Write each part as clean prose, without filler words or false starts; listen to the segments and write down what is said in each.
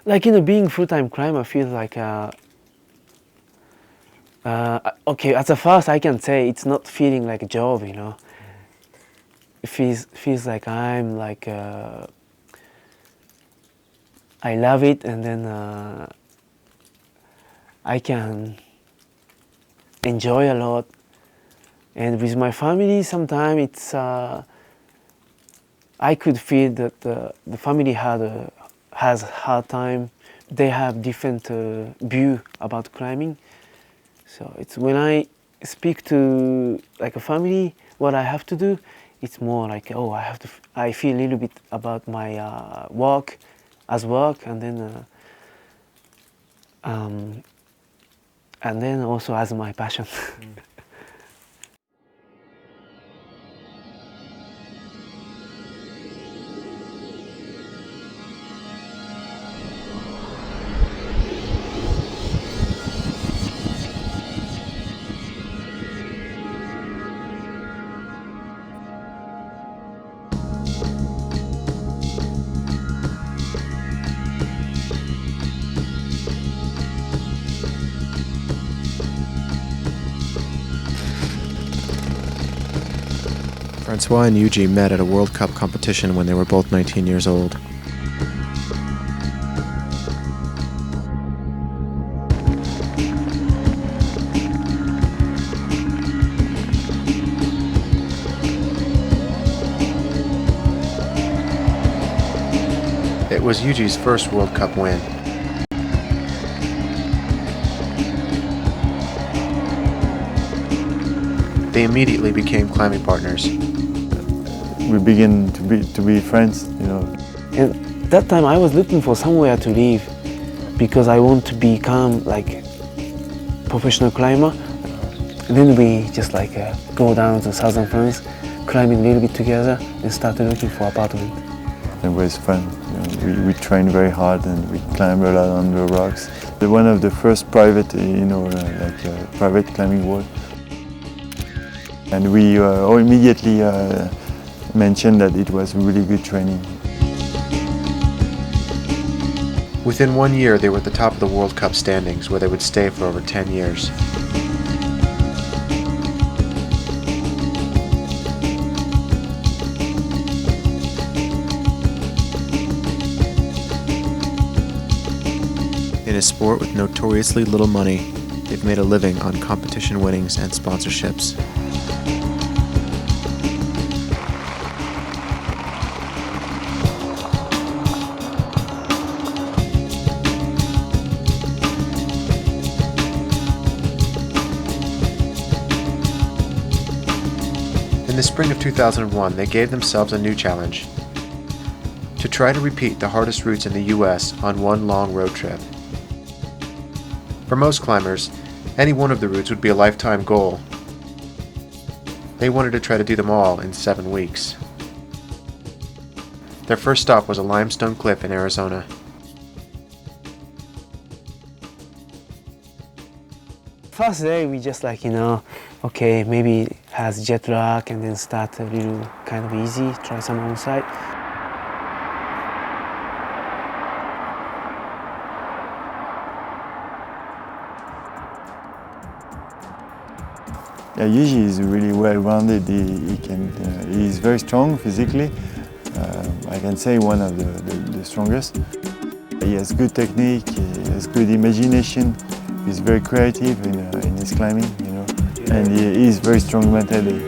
Like, being full-time climber feels like okay, at the first I can say it's not feeling like a job. It feels like I'm like I love it, and then I can enjoy a lot. And with my family, sometimes it's I could feel that the family has a hard time. They have different view about climbing. So it's when I speak to like a family, what I have to do, it's more like, oh, I feel a little bit about my work as work, and then also as my passion. François and Yuji met at a World Cup competition when they were both 19 years old. It was Yuji's first World Cup win. They immediately became climbing partners. We began to be friends, And that time I was looking for somewhere to live because I want to become like professional climber. And then we just like go down to southern France, climbing a little bit together, and started looking for apartment. It was fun. We trained very hard and we climbed a lot on the rocks. One of the first private, private climbing wall. And we all immediately mentioned that it was really good training. Within 1 year, they were at the top of the World Cup standings, where they would stay for over 10 years. In a sport with notoriously little money, they've made a living on competition winnings and sponsorships. In the spring of 2001, they gave themselves a new challenge: to try to repeat the hardest routes in the US on one long road trip. For most climbers, any one of the routes would be a lifetime goal. They wanted to try to do them all in 7 weeks. Their first stop was a limestone cliff in Arizona. First day we just like, okay, maybe has jet lag, and then start a little kind of easy, try some on site. Yeah, Yuji is really well-rounded. He's very strong physically. I can say one of the strongest. He has good technique, he has good imagination. He's very creative in his climbing, and he is very strong mentally.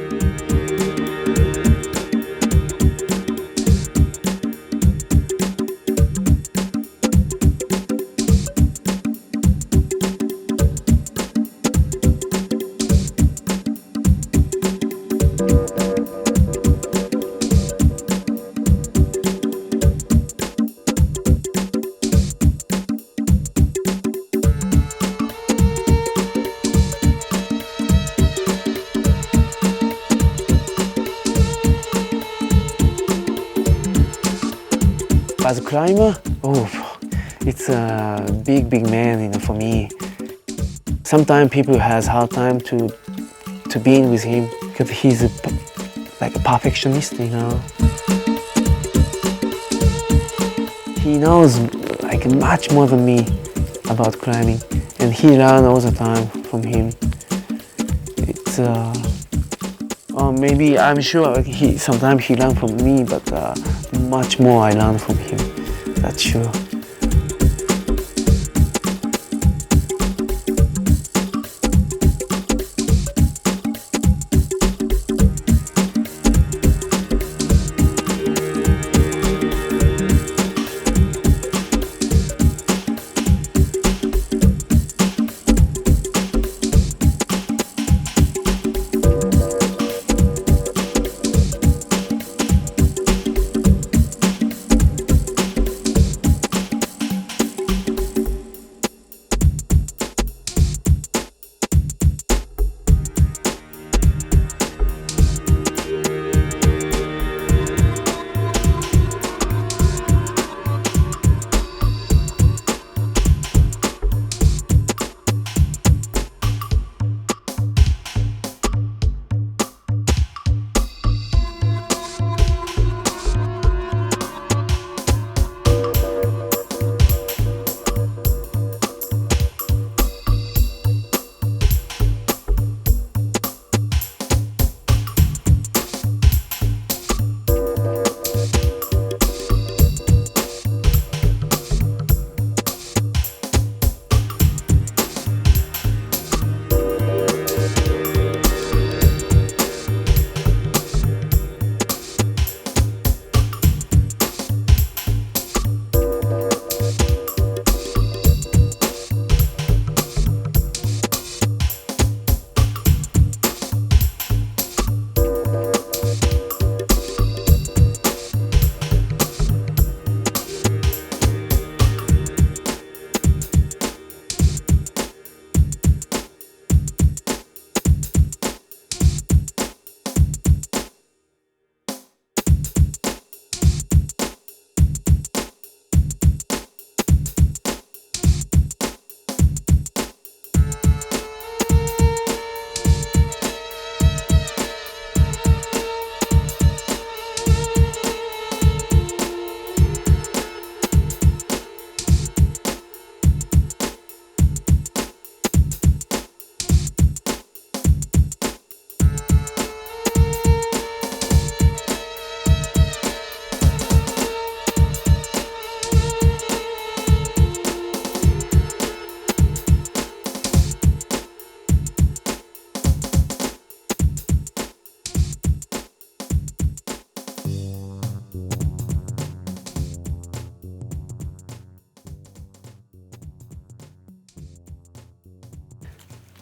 As a climber, it's a big man, for me. Sometimes people has hard time to be in with him because he's like a perfectionist, He knows like much more than me about climbing, and he learned all the time from him. It's maybe I'm sure sometimes he learned from me, but much more I learned from him. That's sure.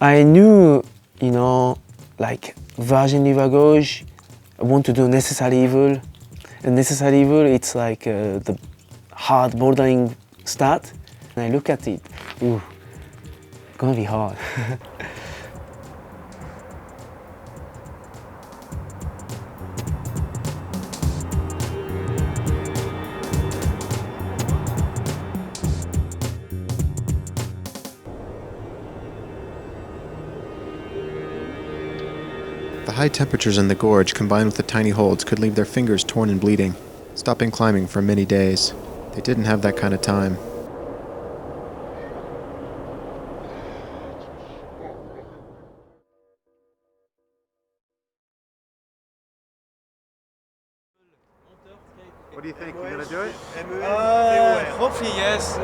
I knew, like Virgin River Gorge, I want to do Necessary Evil. And Necessary Evil, it's like the hard bouldering start. And I look at it, ooh, gonna be hard. The high temperatures in the gorge combined with the tiny holds could leave their fingers torn and bleeding, stopping climbing for many days. They didn't have that kind of time. What do you think? You gonna do it? Hopefully yes.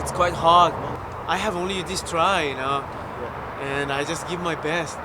It's quite hard. I have only this try, and I just give my best.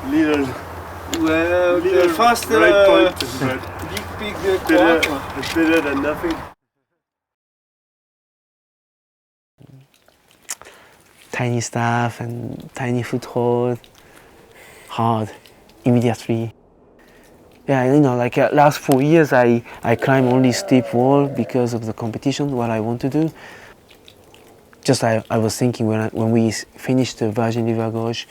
little Well, little the first bright point, but big better, quark. better than nothing. Tiny stuff and tiny foothold, hard, immediately. Yeah, you know, like last 4 years I climb only steep wall because of the competition, what I want to do. Just I was thinking when we finished the Virgin River Gorge,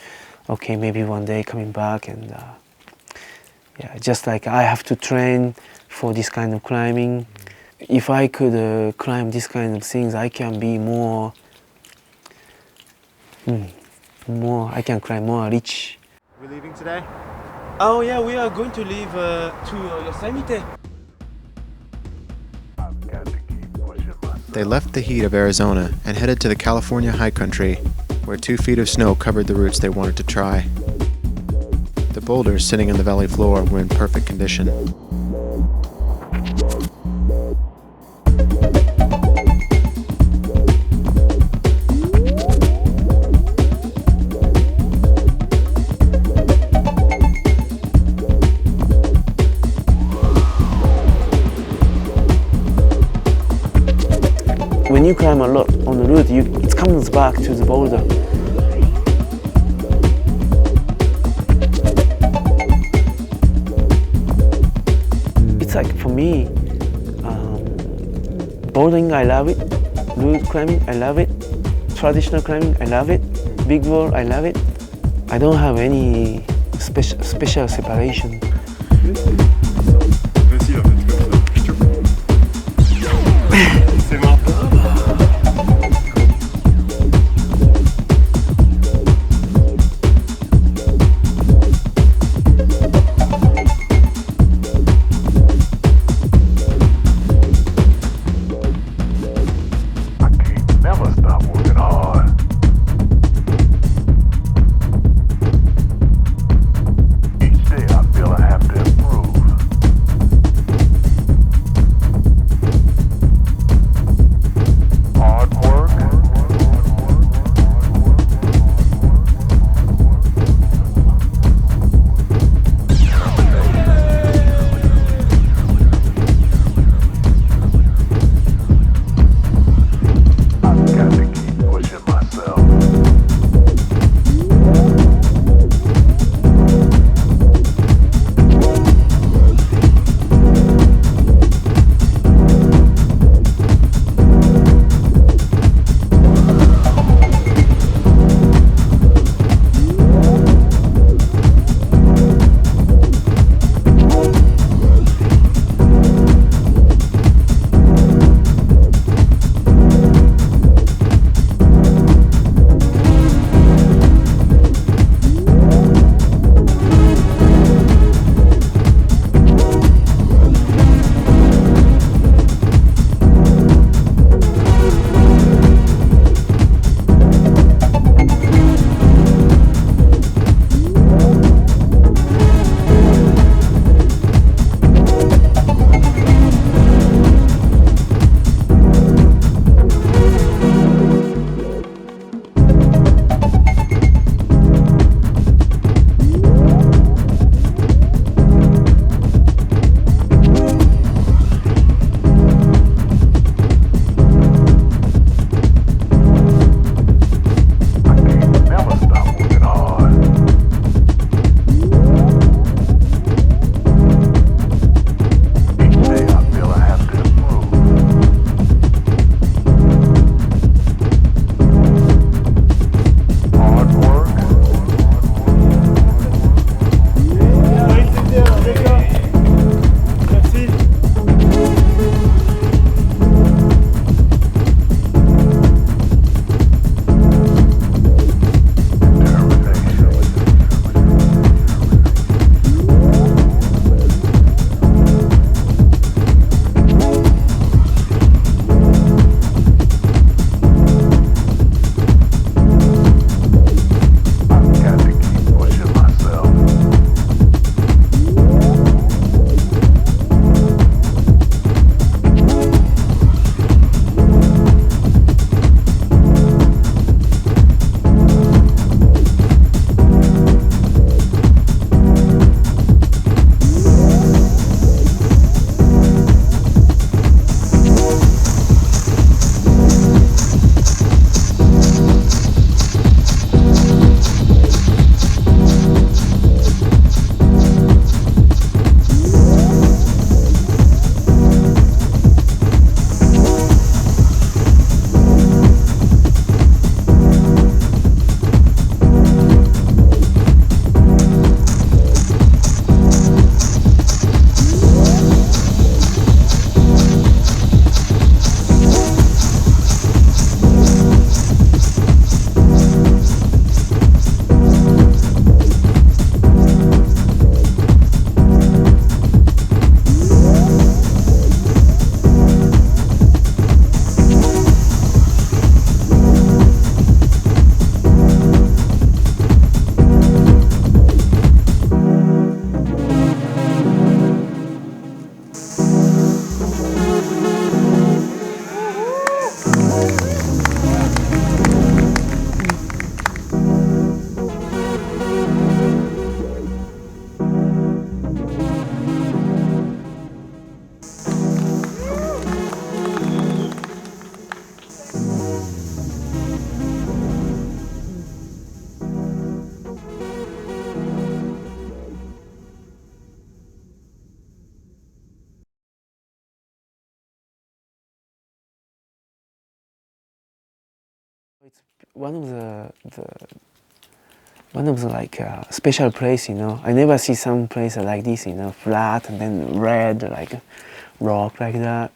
okay, maybe one day coming back and yeah, just like I have to train for this kind of climbing. If I could climb this kind of things, I can be more, I can climb more rich. We leaving today? Oh yeah, we are going to leave to Yosemite. They left the heat of Arizona and headed to the California high country, where 2 feet of snow covered the routes they wanted to try. The boulders sitting on the valley floor were in perfect condition. When you climb a lot on the route, it comes back to the boulder. It's like for me, bouldering I love it, route climbing I love it, traditional climbing I love it, big wall I love it. I don't have any special separation. Vas-y, en fait, comme ça. C'est marrant. It's one of the like special place, you know. I never see some place like this, you know, flat and then red, like rock like that.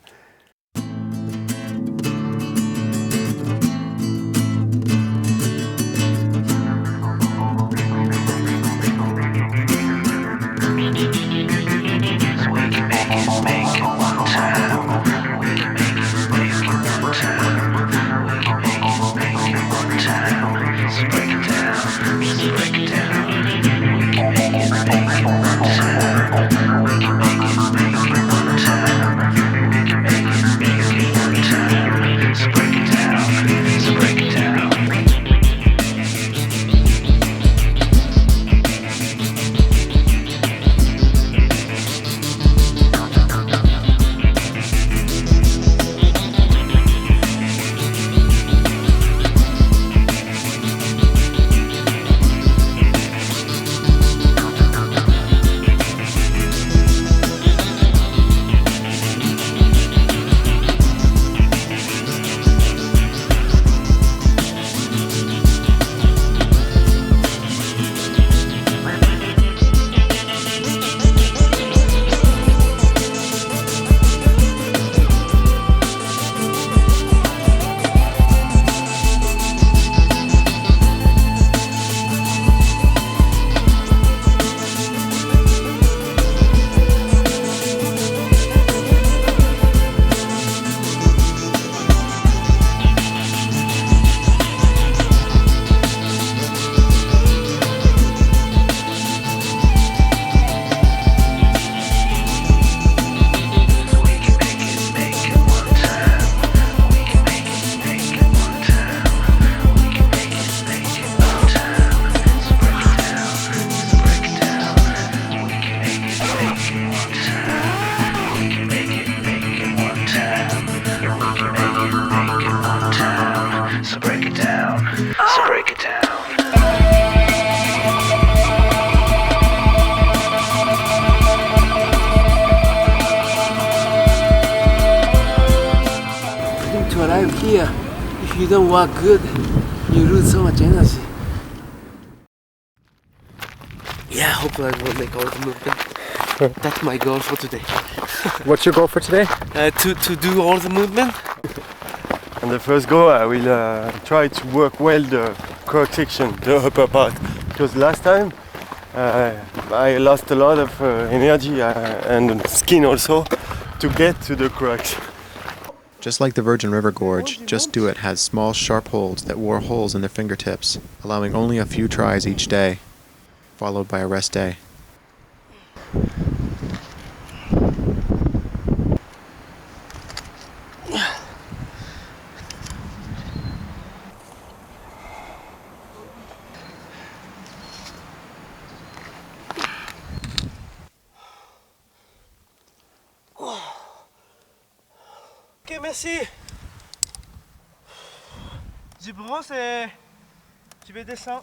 To arrive here, if you don't walk good, you lose so much energy. Yeah, hopefully I will make all the movement. That's my goal for today. What's your goal for today? To do all the movement. On the first go, I will try to work well the croc section, the upper part, because last time I lost a lot of energy and skin also to get to the cracks. Just like the Virgin River Gorge, Just Do It has small, sharp holds that bore holes in their fingertips, allowing only a few tries each day, followed by a rest day. Ok, merci. Je brosse et je vais descendre.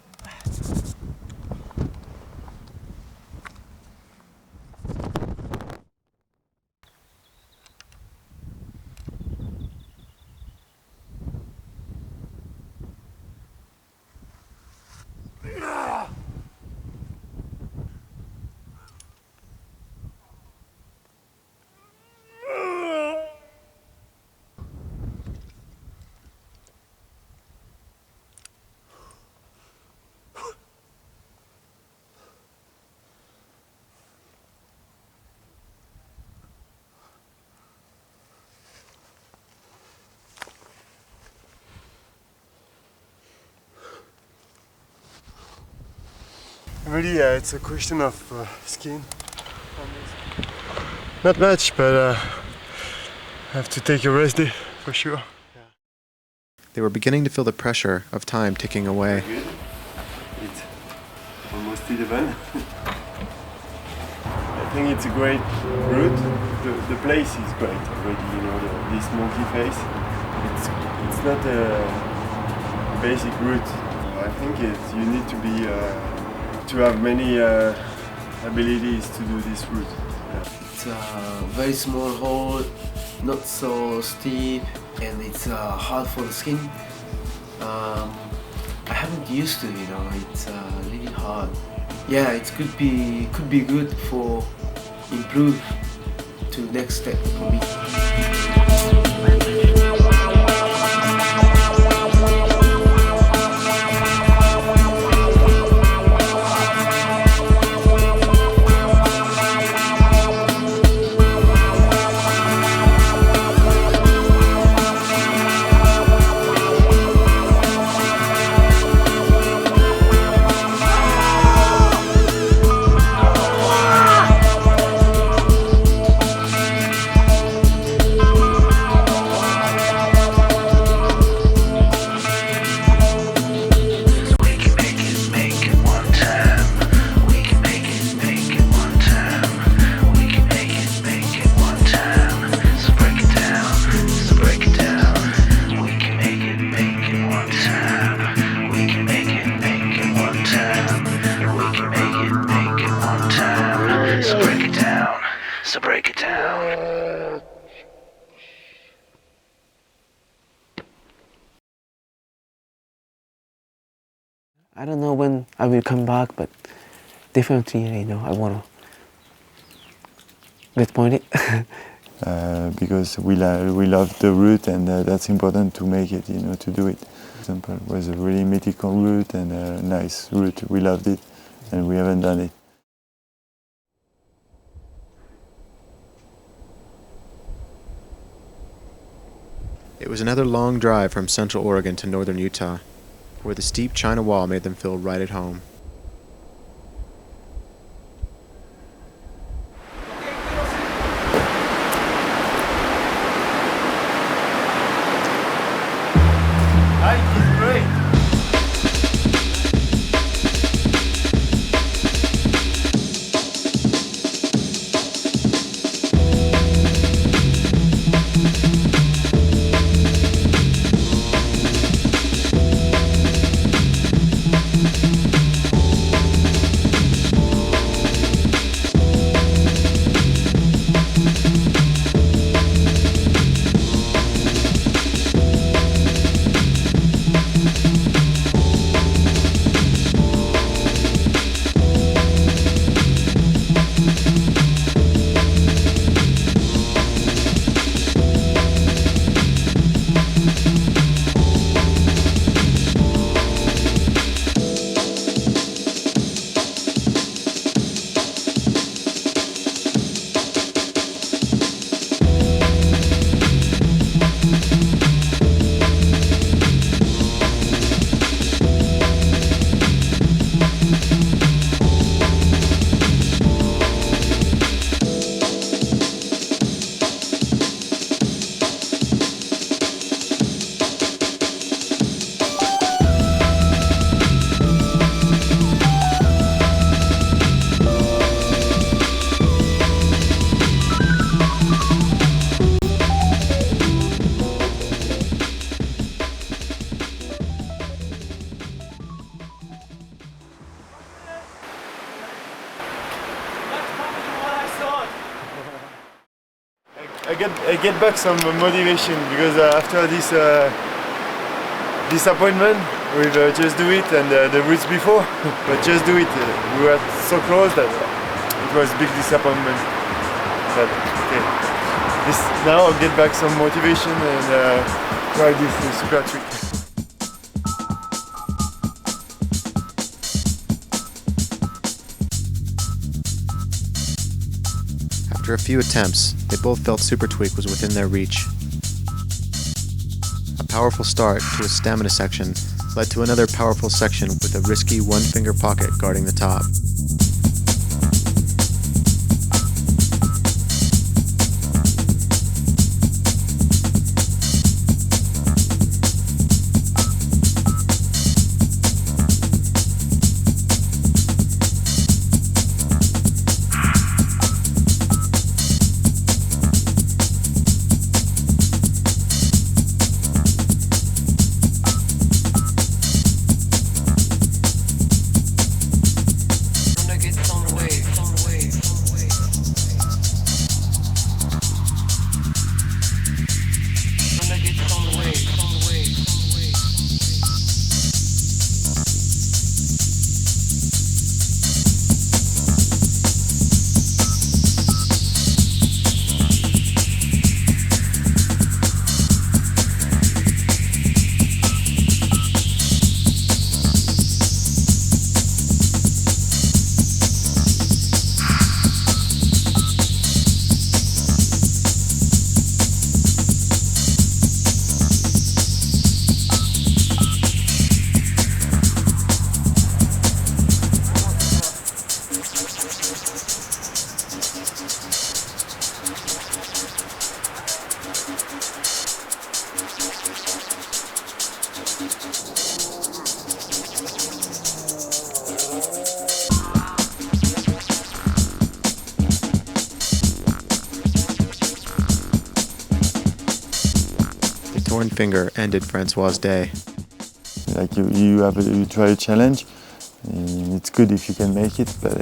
Really, it's a question of skin. Not much, but I have to take a rest day for sure. They were beginning to feel the pressure of time ticking away. It's almost 11. I think it's a great route. The place is great already, you know, this monkey face. It's not a basic route. I think you need to be to have many abilities to do this route. Yeah. It's a very small hole, not so steep, and it's hard for the skin. I haven't used to, it's really hard. Yeah, it could be good for improve to next step for me. So break it down. I don't know when I will come back, but definitely, I want to get pointed. Because we love the route, and that's important to make it, to do it. For example, it was a really mythical route and a nice route. We loved it, and we haven't done it. It was another long drive from central Oregon to northern Utah, where the steep China Wall made them feel right at home. I get back some motivation because after this disappointment with Just Do It and the routes before, but Just Do It, we were so close that it was a big disappointment. But okay, now I'll get back some motivation and try this super trick. After a few attempts, they both felt Super Tweak was within their reach. A powerful start to a stamina section led to another powerful section with a risky one-finger pocket guarding the top. The torn finger ended François' day. Like you try a challenge, and it's good if you can make it, but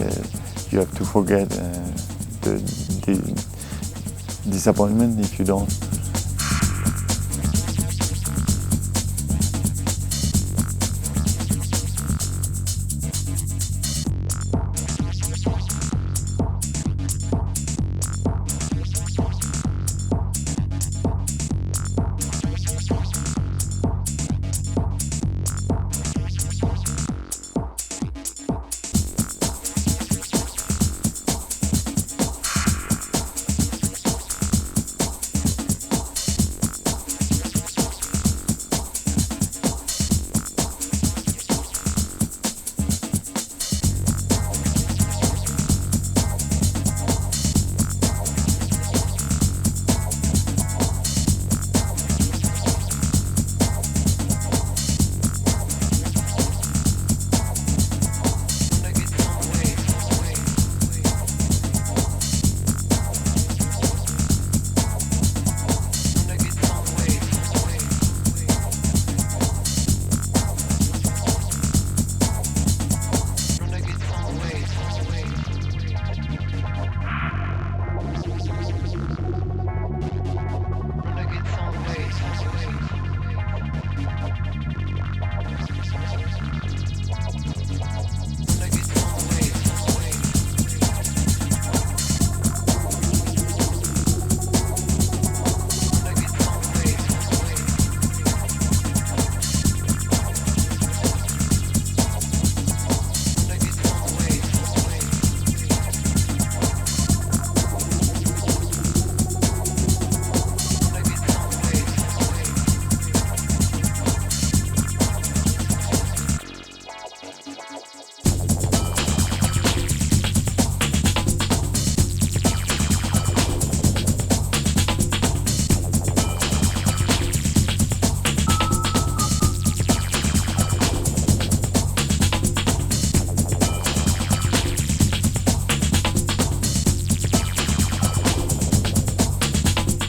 you have to forget the disappointment if you don't.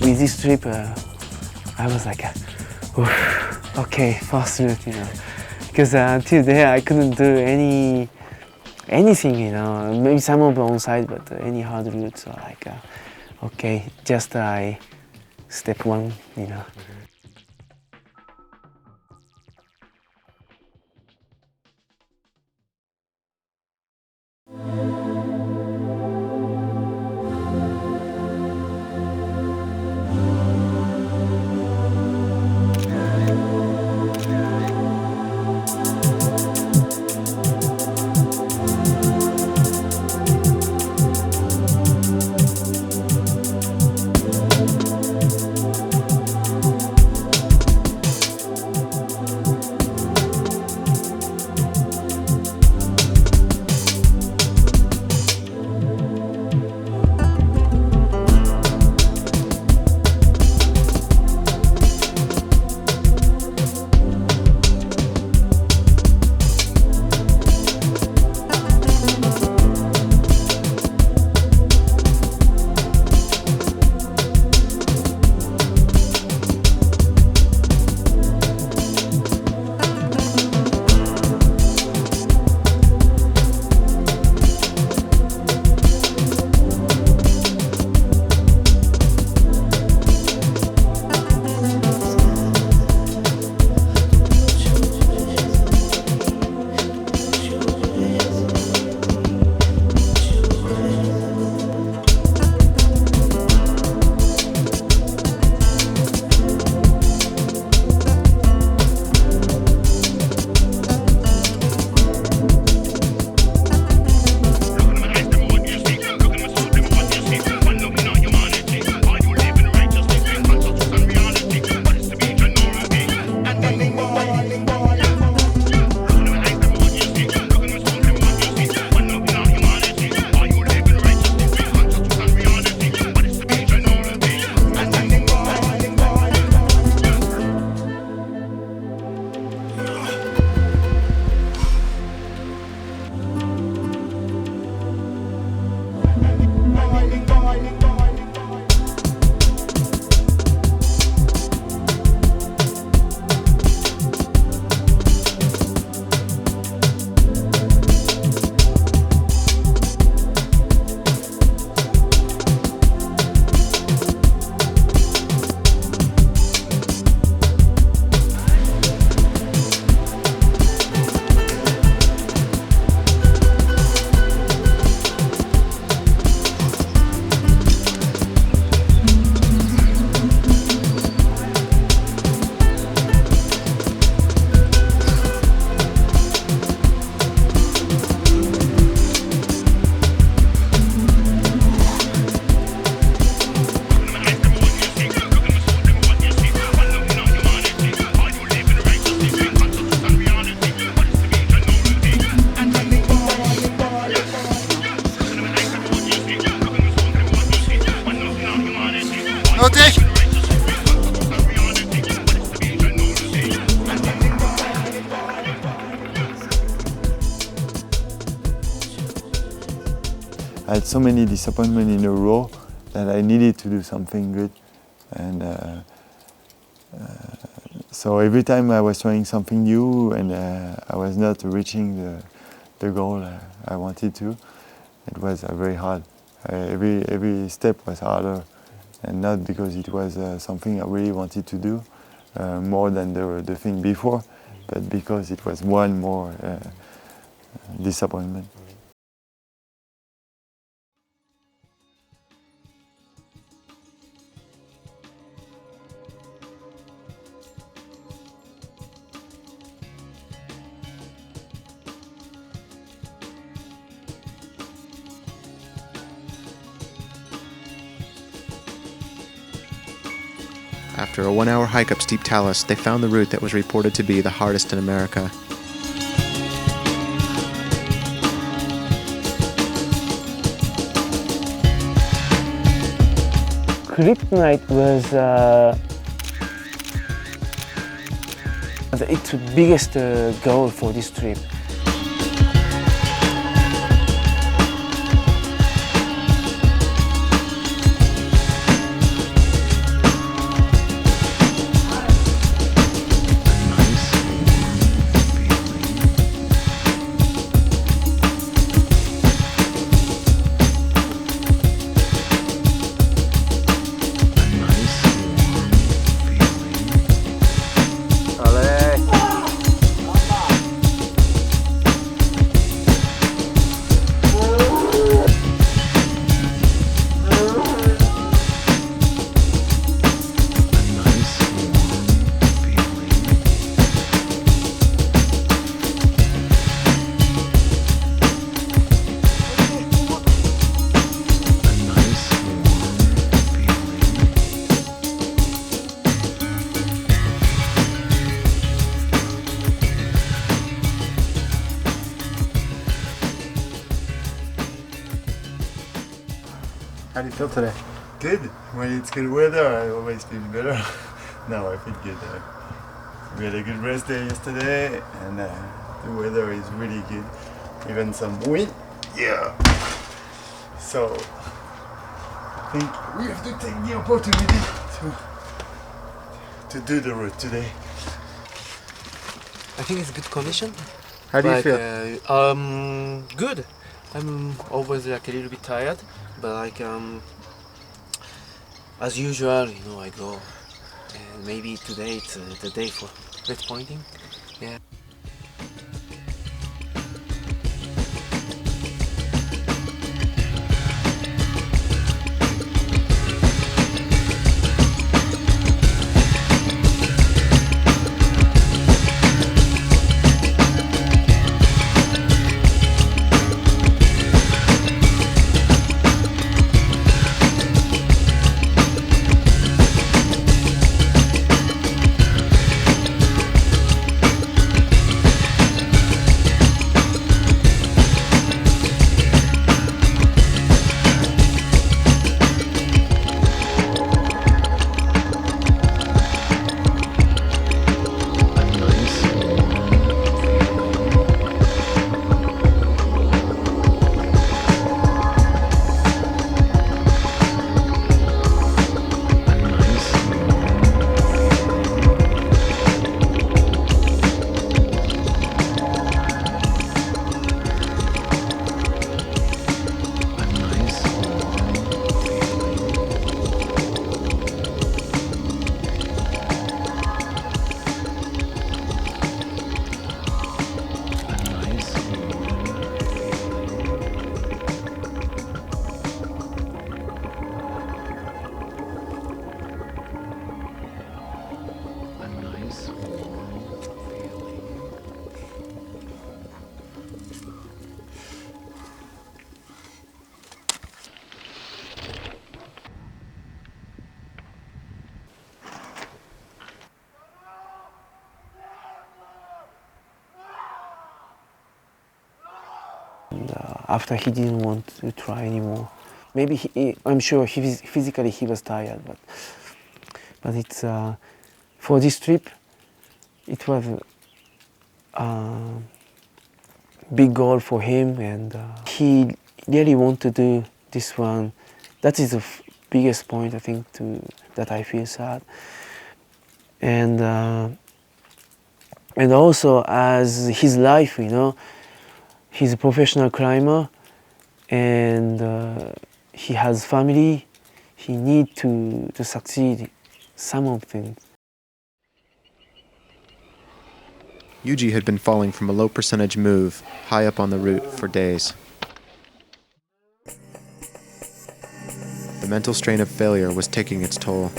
With this trip, I was like, okay, fast route, because until there I couldn't do anything, maybe some of on side, but any hard routes. So like, okay, just step one, I had so many disappointments in a row that I needed to do something good, and so every time I was trying something new and I was not reaching the goal I wanted to, it was very hard. Every step was harder, and not because it was something I really wanted to do more than the thing before, but because it was one more disappointment. After a 1-hour hike up steep talus, they found the route that was reported to be the hardest in America. Kryptonite was its biggest goal for this trip. How do you feel today? Good. When it's good weather, I always feel better. Now I feel good. We had a good rest day yesterday, and the weather is really good. Even some wind. Yeah. So I think we have to take the opportunity to do the route today. I think it's good condition. How do you Like, feel? Good. I'm always like a little bit tired, but like as usual, you know, I go. And maybe today it's the day for red pointing. Yeah. after he didn't want to try anymore. Maybe I'm sure physically he was tired, but it's for this trip it was a big goal for him, and he really want to do this one. That is the biggest point, I think, that I feel sad. And also as his life, you know, he's a professional climber, and he has family. He need to succeed some of things. Yuji had been falling from a low percentage move high up on the route for days. The mental strain of failure was taking its toll.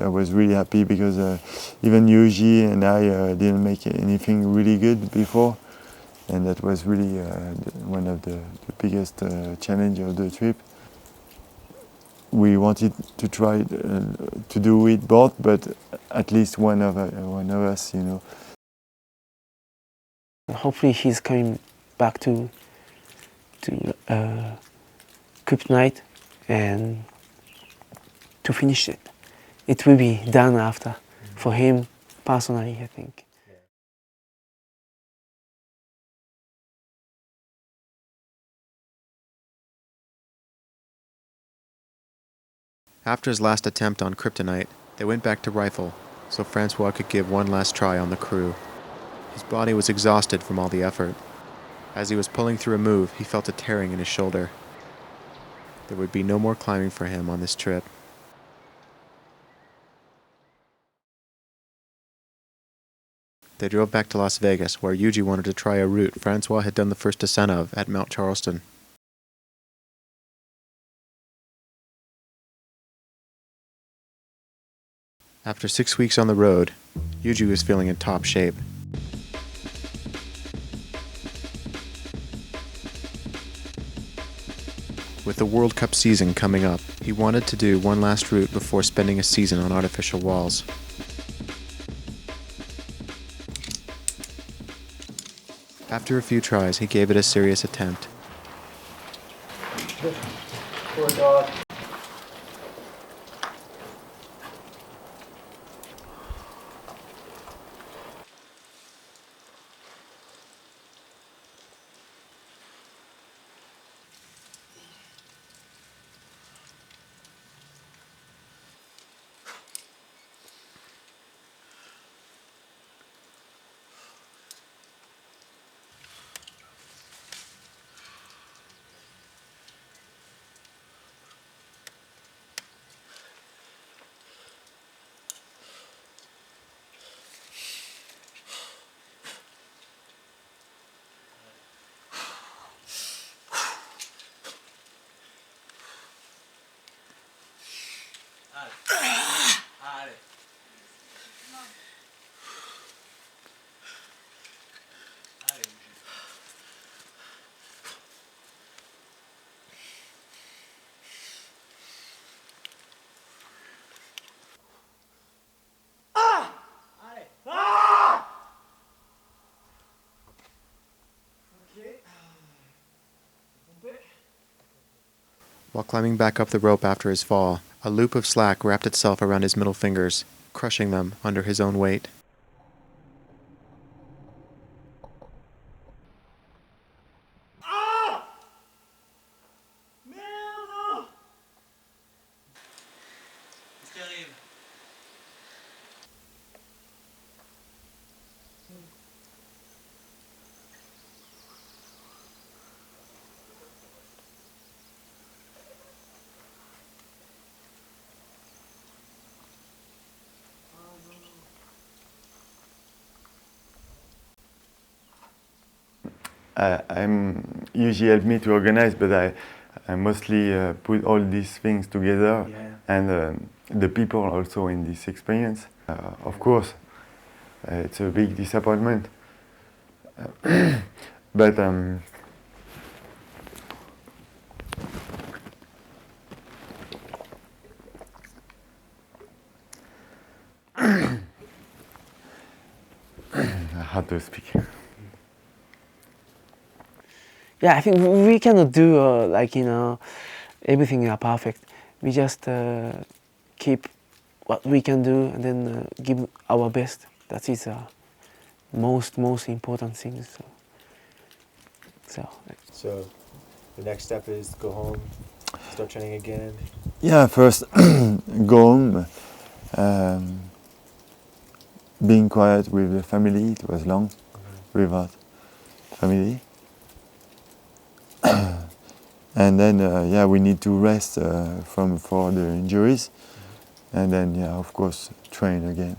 I was really happy because even Yuji and I didn't make anything really good before. and that was really one of the biggest challenge of the trip. We wanted to try to do it both, but at least one of us, you know. Hopefully he's coming back to Kryptonite and to finish it. It will be done after, for him personally, I think. After his last attempt on Kryptonite, they went back to rifle, so François could give one last try on the crew. His body was exhausted from all the effort. As he was pulling through a move, he felt a tearing in his shoulder. There would be no more climbing for him on this trip. They drove back to Las Vegas, where Yuji wanted to try a route François had done the first descent of at Mount Charleston. After 6 weeks on the road, Yuji was feeling in top shape. With the World Cup season coming up, he wanted to do one last route before spending a season on artificial walls. After a few tries, he gave it a serious attempt. Poor dog. While climbing back up the rope after his fall, a loop of slack wrapped itself around his middle fingers, crushing them under his own weight. Yuji helped me to organize, but I mostly put all these things together, and the people also in this experience. Of course, it's a big disappointment, but how to speak. Yeah, I think we cannot do everything perfect. We just keep what we can do and then give our best. That is most important thing. So, the next step is go home, start training again. Yeah, first go home, being quiet with the family. It was long without family. And then, we need to rest for the injuries, and then, of course, train again.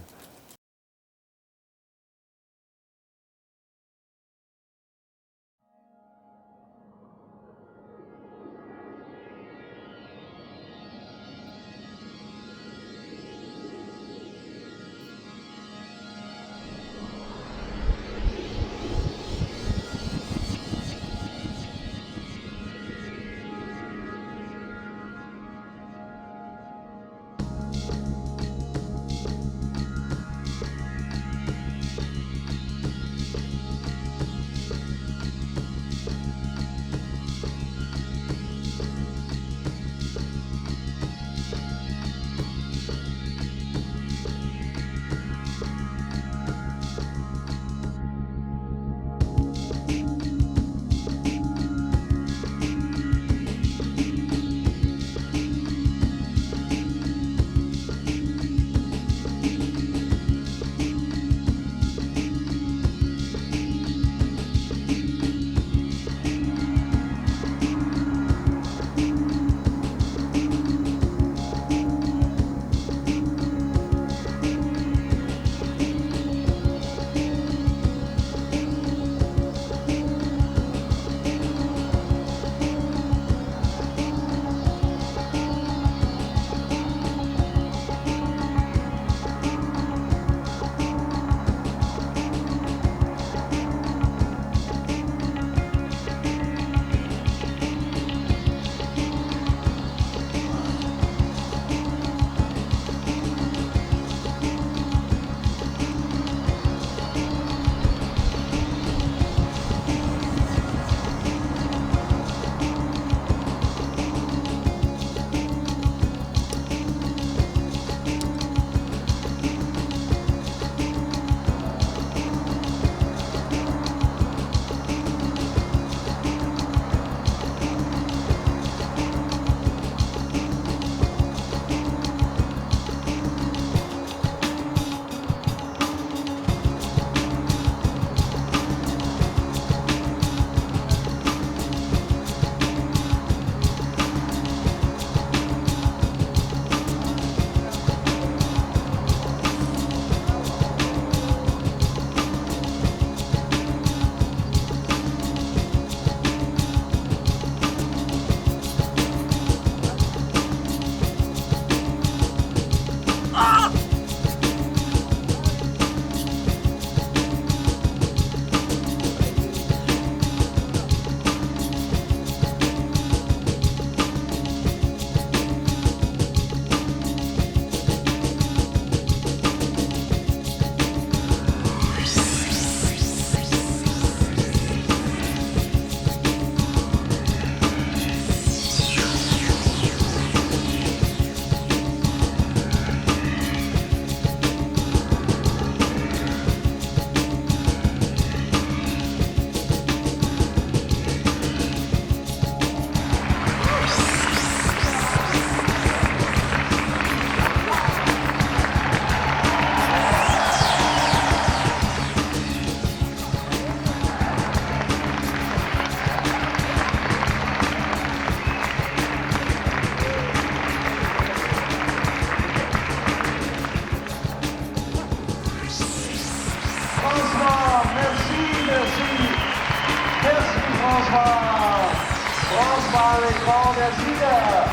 Finally called der Sieger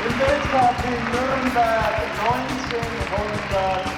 im Weltcup in Nürnberg 1990.